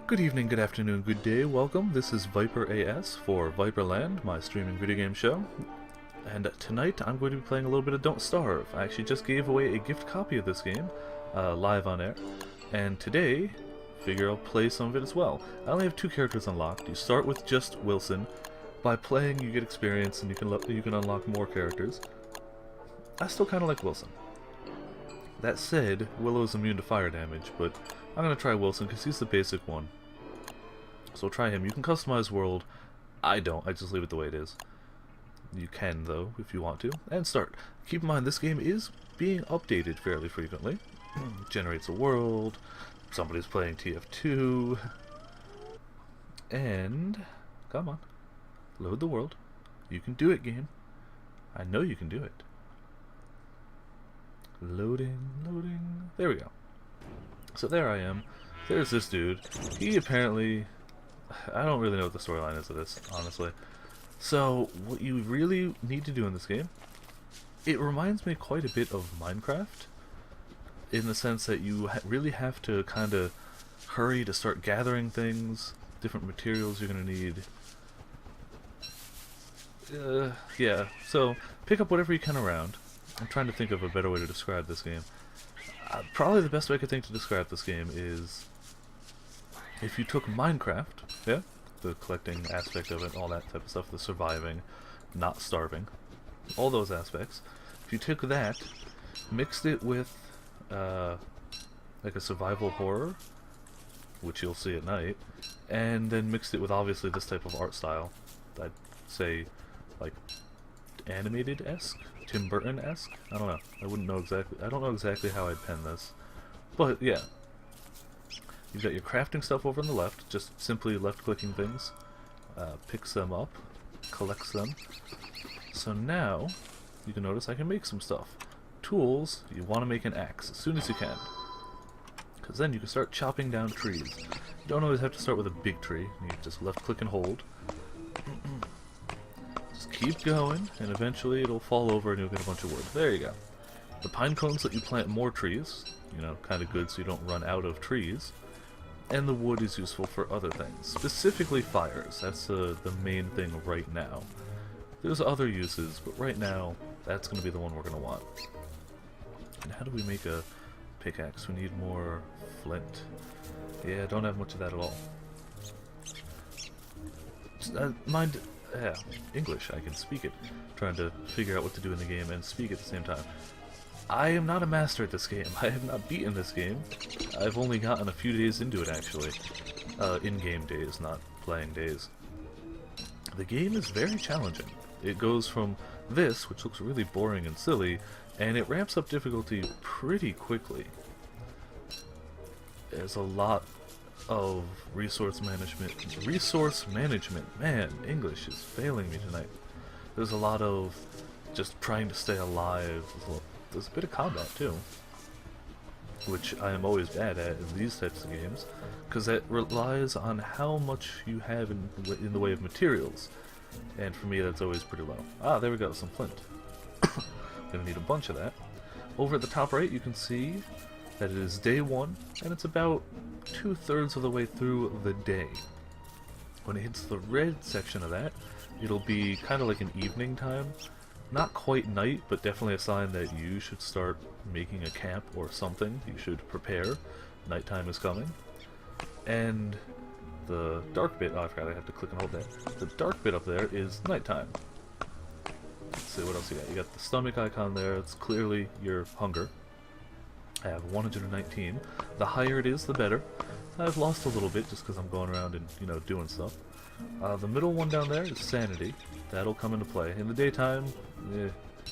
Good evening, good afternoon, good day, welcome. This is ViperAS for Viperland, my streaming video game show. And tonight I'm going to be playing a little bit of Don't Starve. I actually just gave away a gift copy of this game, live on air. And today, figure I'll play some of it as well. I only have two characters unlocked. You start with just Wilson. By playing you get experience and you can unlock more characters. I still kind of like Wilson. That said, Willow is immune to fire damage, but I'm going to try Wilson because he's the basic one. So try him. You can customize world. I don't. I just leave it the way it is. You can, though, if you want to. And start. Keep in mind, this game is being updated fairly frequently. Generates a world. Somebody's playing TF2. And... come on. Load the world. You can do it, game. I know you can do it. Loading, loading. There we go. So there I am. There's this dude. He apparently... I don't really know what the storyline is of this, honestly. So, what you really need to do in this game, it reminds me quite a bit of Minecraft, in the sense that you really have to kind of hurry to start gathering things, different materials you're going to need. Yeah, so pick up whatever you can around. I'm trying to think of a better way to describe this game. Probably the best way I could think to describe this game is if you took Minecraft, yeah, the collecting aspect of it, all that type of stuff, the surviving, not starving, all those aspects. If you took that, mixed it with like a survival horror, which you'll see at night, and then mixed it with obviously this type of art style, I'd say like animated-esque, Tim Burton-esque. I don't know. I wouldn't know exactly. I don't know exactly how I'd pen this, but yeah. You've got your crafting stuff over on the left, just simply left-clicking things, picks them up, collects them. So now, you can notice I can make some stuff. Tools, you want to make an axe as soon as you can, because then you can start chopping down trees. You don't always have to start with a big tree, you just left-click and hold. Just keep going, and eventually it'll fall over and you'll get a bunch of wood. There you go. The pine cones let you plant more trees, you know, kind of good so you don't run out of trees. And the wood is useful for other things, specifically fires. That's the main thing right now. There's other uses, but right now, that's going to be the one we're going to want. And how do we make a pickaxe? We need more flint. Yeah, I don't have much of that at all. Mind, yeah, English, I can speak it. Trying to figure out what to do in the game and speak at the same time. I am not a master at this game. I have not beaten this game. I've only gotten a few days into it, actually. In-game days, not playing days. The game is very challenging. It goes from this, which looks really boring and silly, and it ramps up difficulty pretty quickly. There's a lot of resource management. Resource management. Man, English is failing me tonight. There's a lot of just trying to stay alive. There's a bit of combat too, which I am always bad at in these types of games, because that relies on how much you have in the way of materials, and for me that's always pretty low. Ah, there we go, some flint. Gonna need a bunch of that. Over at the top right you can see that it is day 1, and it's about 2/3 of the way through the day. When it hits the red section of that, it'll be kind of like an evening time. Not quite night, but definitely a sign that you should start making a camp or something. You should prepare. Nighttime is coming. And the dark bit, oh I forgot I have to click and hold that. The dark bit up there is nighttime. Let's see what else you got. You got the stomach icon there, it's clearly your hunger. I have 119. The higher it is, the better. I've lost a little bit just because I'm going around and, you know, doing stuff. The middle one down there is sanity. That'll come into play. In the daytime,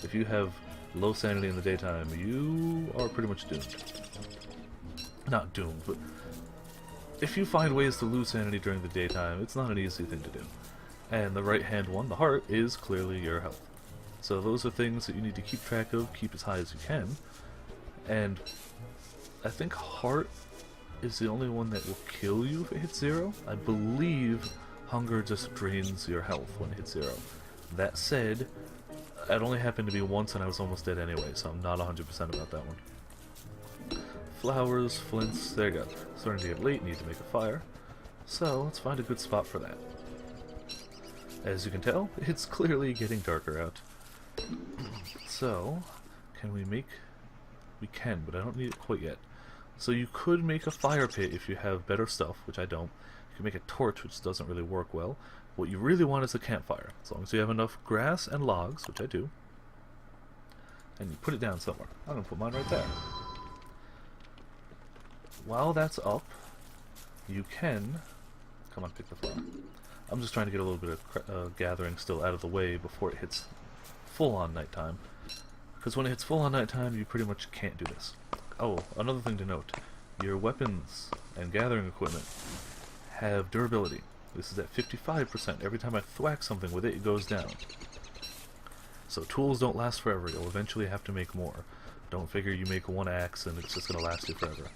if you have low sanity in the daytime, you are pretty much doomed. Not doomed, but if you find ways to lose sanity during the daytime, it's not an easy thing to do. And the right-hand one, the heart, is clearly your health. So those are things that you need to keep track of, keep as high as you can. And I think heart is the only one that will kill you if it hits 0. I believe hunger just drains your health when it hits 0. That said, it only happened to be once and I was almost dead anyway, so I'm not 100% about that one. Flowers, flints, there you go. Starting to get late, need to make a fire. So let's find a good spot for that. As you can tell, it's clearly getting darker out. So, can we make... We can, but I don't need it quite yet. So you could make a fire pit if you have better stuff, which I don't. You can make a torch, which doesn't really work well. What you really want is a campfire, as long as you have enough grass and logs, which I do. And you put it down somewhere. I'm going to put mine right there. While that's up, you can... Come on, pick the flower. I'm just trying to get a little bit of gathering still out of the way before it hits full-on nighttime. Because when it hits full-on nighttime, you pretty much can't do this. Oh, another thing to note. Your weapons and gathering equipment have durability. This is at 55%. Every time I thwack something with it, it goes down. So tools don't last forever. You'll eventually have to make more. Don't figure you make one axe and it's just going to last you forever.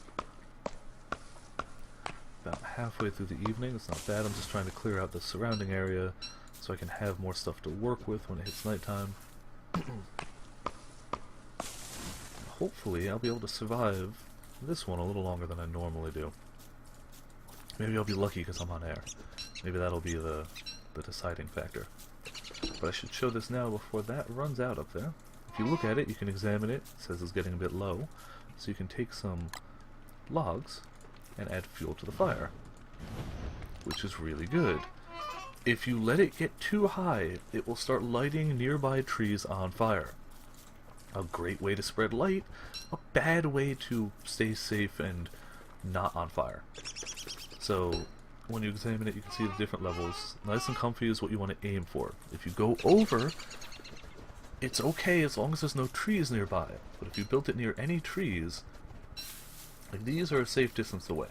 About halfway through the evening. It's not bad. I'm just trying to clear out the surrounding area so I can have more stuff to work with when it hits nighttime. Hopefully I'll be able to survive this one a little longer than I normally do. Maybe I'll be lucky because I'm on air. Maybe that'll be the deciding factor. But I should show this now before that runs out up there. If you look at it, you can examine it. It says it's getting a bit low. So you can take some logs and add fuel to the fire, which is really good. If you let it get too high, it will start lighting nearby trees on fire. A great way to spread light, a bad way to stay safe and not on fire. So when you examine it, you can see the different levels. Nice and comfy is what you want to aim for. If you go over, it's okay as long as there's no trees nearby. But if you built it near any trees, like these are a safe distance away.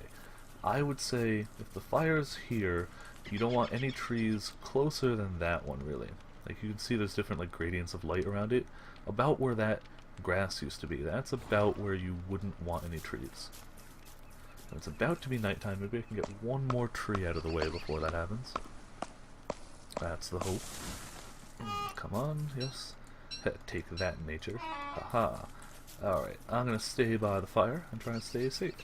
I would say if the fire's here, you don't want any trees closer than that one really. Like you can see there's different like gradients of light around it. About where that grass used to be. That's about where you wouldn't want any trees. And it's about to be nighttime. Maybe I can get one more tree out of the way before that happens. That's the hope. Come on, yes. Take that, nature. Haha. Alright, I'm gonna stay by the fire and try and stay safe.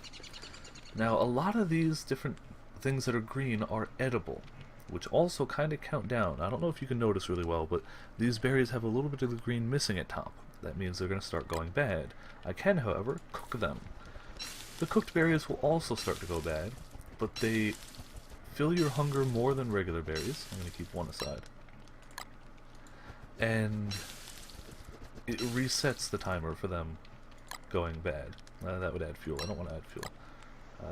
Now, a lot of these different things that are green are edible, which also kind of count down. I don't know if you can notice really well, but these berries have a little bit of the green missing at top. That means they're going to start going bad. I can, however, cook them. The cooked berries will also start to go bad, but they fill your hunger more than regular berries. I'm going to keep one aside. And it resets the timer for them going bad. That would add fuel. I don't want to add fuel.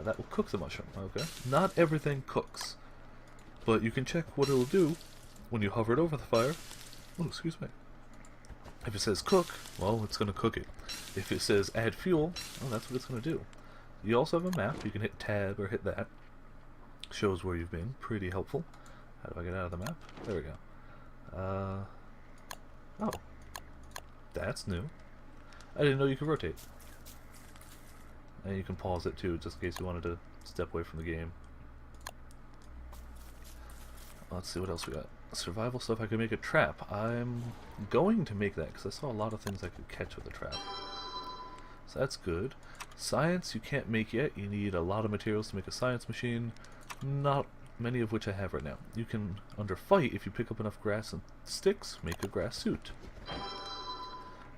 That will cook the mushroom. Okay. Not everything cooks. But you can check what it'll do when you hover it over the fire. Oh, excuse me. If it says cook, well, it's going to cook it. If it says add fuel, well, that's what it's going to do. You also have a map. You can hit tab or hit that. Shows where you've been. Pretty helpful. How do I get out of the map? There we go. Oh. That's new. I didn't know you could rotate. And you can pause it too, just in case you wanted to step away from the game. Let's see what else we got. Survival stuff. I could make a trap. I'm going to make that because I saw a lot of things I could catch with a trap. So that's good. Science you can't make yet. You need a lot of materials to make a science machine. Not many of which I have right now. You can, under fight, if you pick up enough grass and sticks, make a grass suit.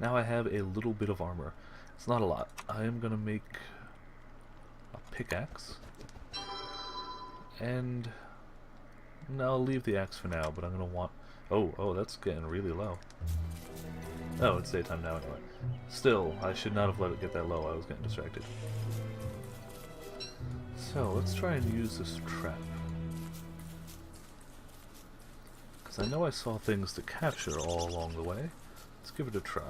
Now I have a little bit of armor. It's not a lot. I am going to make a pickaxe. And... no, I'll leave the axe for now, but I'm going to want... Oh, that's getting really low. Oh, it's daytime now anyway. Still, I should not have let it get that low. I was getting distracted. So, let's try and use this trap. Because I know I saw things to capture all along the way. Let's give it a try.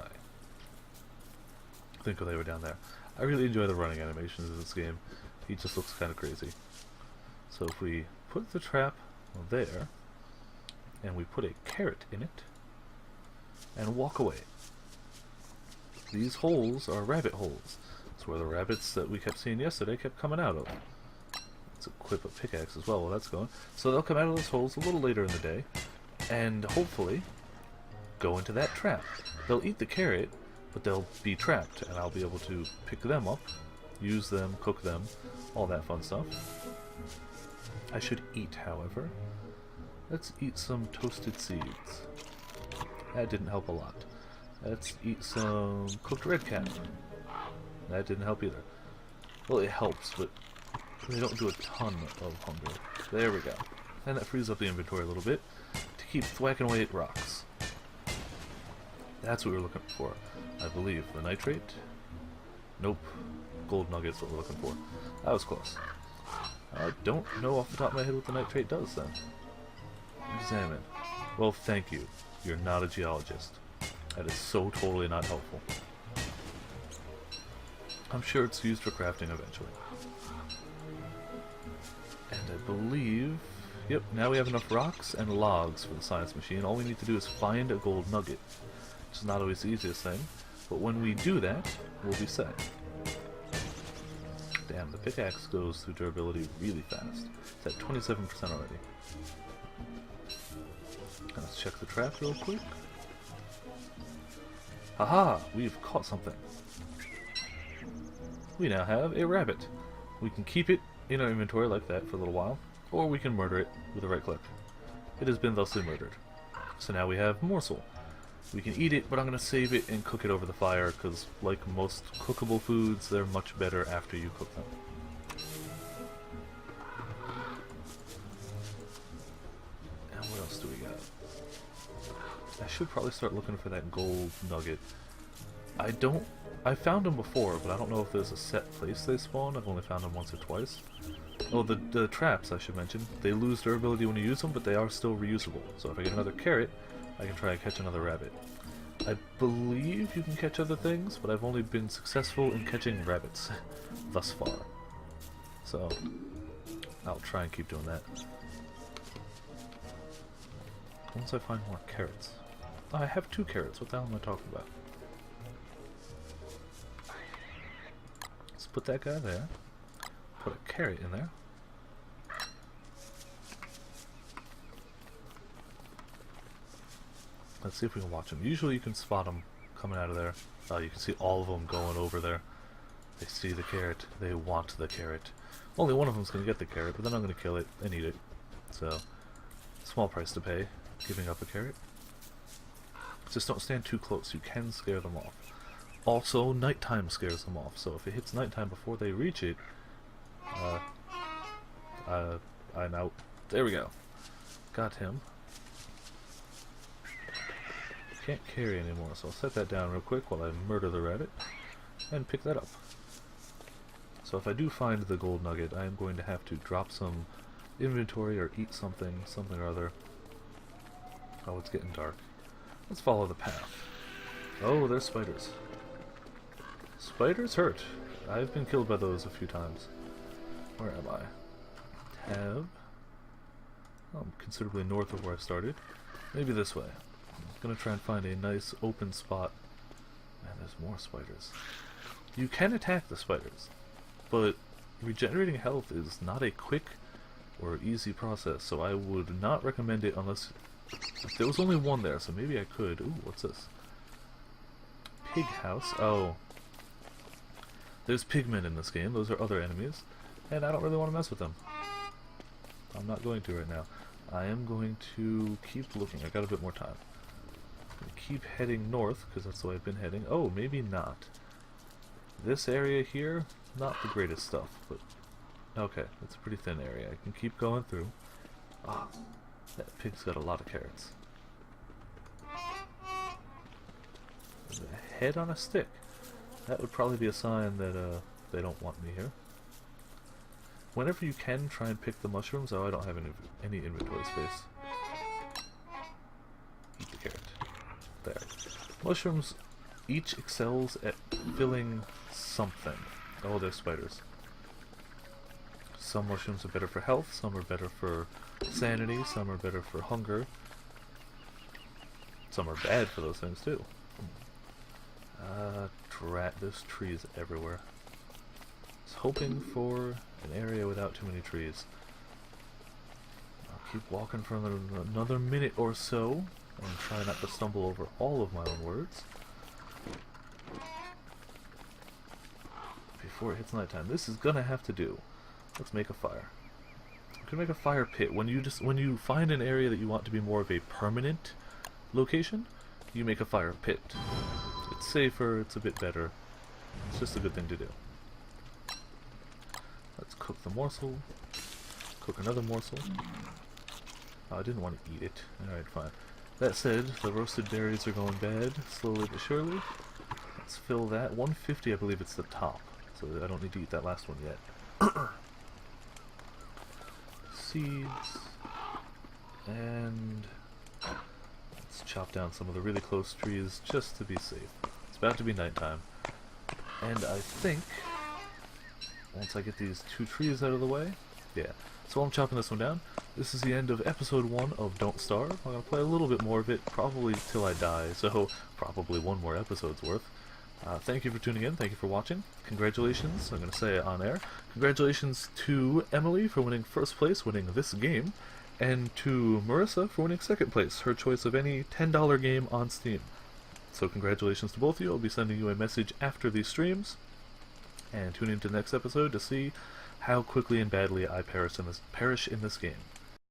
I think they were down there. I really enjoy the running animations of this game. He just looks kind of crazy. So if we put the trap there, and we put a carrot in it, and walk away. These holes are rabbit holes. That's where the rabbits that we kept seeing yesterday kept coming out of. Let's equip a pickaxe as well while that's going. So they'll come out of those holes a little later in the day, and hopefully go into that trap. They'll eat the carrot, but they'll be trapped, and I'll be able to pick them up, use them, cook them, all that fun stuff. I should eat, however. Let's eat some toasted seeds. That didn't help a lot. Let's eat some cooked red cap. That didn't help either. Well, it helps, but they don't do a ton of hunger. There we go. And that frees up the inventory a little bit to keep thwacking away at rocks. That's what we were looking for, I believe. The nitrate? Nope. Gold nuggets what we're looking for. That was close. I don't know off the top of my head what the nitrate does then. Examine. Well, thank you. You're not a geologist. That is so totally not helpful. I'm sure it's used for crafting eventually. And I believe... Yep, now we have enough rocks and logs for the science machine. All we need to do is find a gold nugget. Which is not always the easiest thing. But when we do that, we'll be set. Damn, the pickaxe goes through durability really fast. It's at 27% already. Let's check the trap real quick. Haha! We've caught something. We now have a rabbit. We can keep it in our inventory like that for a little while, or we can murder it with a right click. It has been thusly murdered. So now we have morsel. We can eat it, but I'm going to save it and cook it over the fire, because like most cookable foods, they're much better after you cook them. And what else do we got? I should probably start looking for that gold nugget. I found them before, but I don't know if there's a set place they spawn. I've only found them once or twice. Oh, the traps, I should mention. They lose durability when you use them, but they are still reusable. So if I get another carrot, I can try and catch another rabbit. I believe you can catch other things, but I've only been successful in catching rabbits thus far. So, I'll try and keep doing that. Once I find more carrots. Oh, I have 2 carrots. What the hell am I talking about? Let's put that guy there. Put a carrot in there. Let's see if we can watch them. Usually you can spot them coming out of there. You can see all of them going over there. They see the carrot. They want the carrot. Only one of them's going to get the carrot, but then I'm going to kill it and eat it. So, small price to pay, giving up a carrot. Just don't stand too close. You can scare them off. Also, nighttime scares them off. So if it hits nighttime before they reach it, I'm out. There we go. Got him. Can't carry anymore, so I'll set that down real quick while I murder the rabbit and pick that up. So if I do find the gold nugget, I am going to have to drop some inventory or eat something or other. Oh, it's getting dark. Let's follow the path. Oh, there's spiders. Spiders hurt. I've been killed by those a few times. Where am I? Tab. Oh, I'm considerably north of where I started. Maybe this way. I'm gonna try and find a nice open spot. Man, there's more spiders. You can attack the spiders, but regenerating health is not a quick or easy process, so I would not recommend it unless... There was only one there, so maybe I could... Ooh, what's this? Pig house. Oh. There's pigmen in this game. Those are other enemies, and I don't really want to mess with them. I'm not going to right now. I am going to keep looking. I got a bit more time. Keep heading north, because that's the way I've been heading. Oh, maybe not. This area here, not the greatest stuff, but... Okay, it's a pretty thin area. I can keep going through. Ah, that pig's got a lot of carrots. There's a head on a stick. That would probably be a sign that they don't want me here. Whenever you can, try and pick the mushrooms. Oh, I don't have any inventory space. Eat the carrot. There. Mushrooms each excels at filling something. Oh, there's spiders. Some mushrooms are better for health, some are better for sanity, some are better for hunger. Some are bad for those things too. Drat, there's trees everywhere. I was hoping for an area without too many trees. I'll keep walking for another minute or so, and try not to stumble over all of my own words. Before it hits nighttime. This is gonna have to do. Let's make a fire. I can make a fire pit. When you find an area that you want to be more of a permanent location, you make a fire pit. It's safer, it's a bit better. It's just a good thing to do. Let's cook the morsel. Cook another morsel. Oh, I didn't want to eat it. Alright, fine. That said, the roasted berries are going bad, slowly but surely. Let's fill that. 150, I believe it's the top. So I don't need to eat that last one yet. Seeds. And let's chop down some of the really close trees just to be safe. It's about to be nighttime. And I think, once I get these 2 trees out of the way, yeah. So while I'm chopping this one down, this is the end of episode 1 of Don't Starve. I'm going to play a little bit more of it, probably till I die, so probably 1 more episode's worth. Thank you for tuning in, thank you for watching. Congratulations, I'm going to say it on air, congratulations to Emily for winning 1st place, winning this game, and to Marissa for winning 2nd place, her choice of any $10 game on Steam. So congratulations to both of you. I'll be sending you a message after these streams, and tune in to the next episode to see how quickly and badly I perish in this game.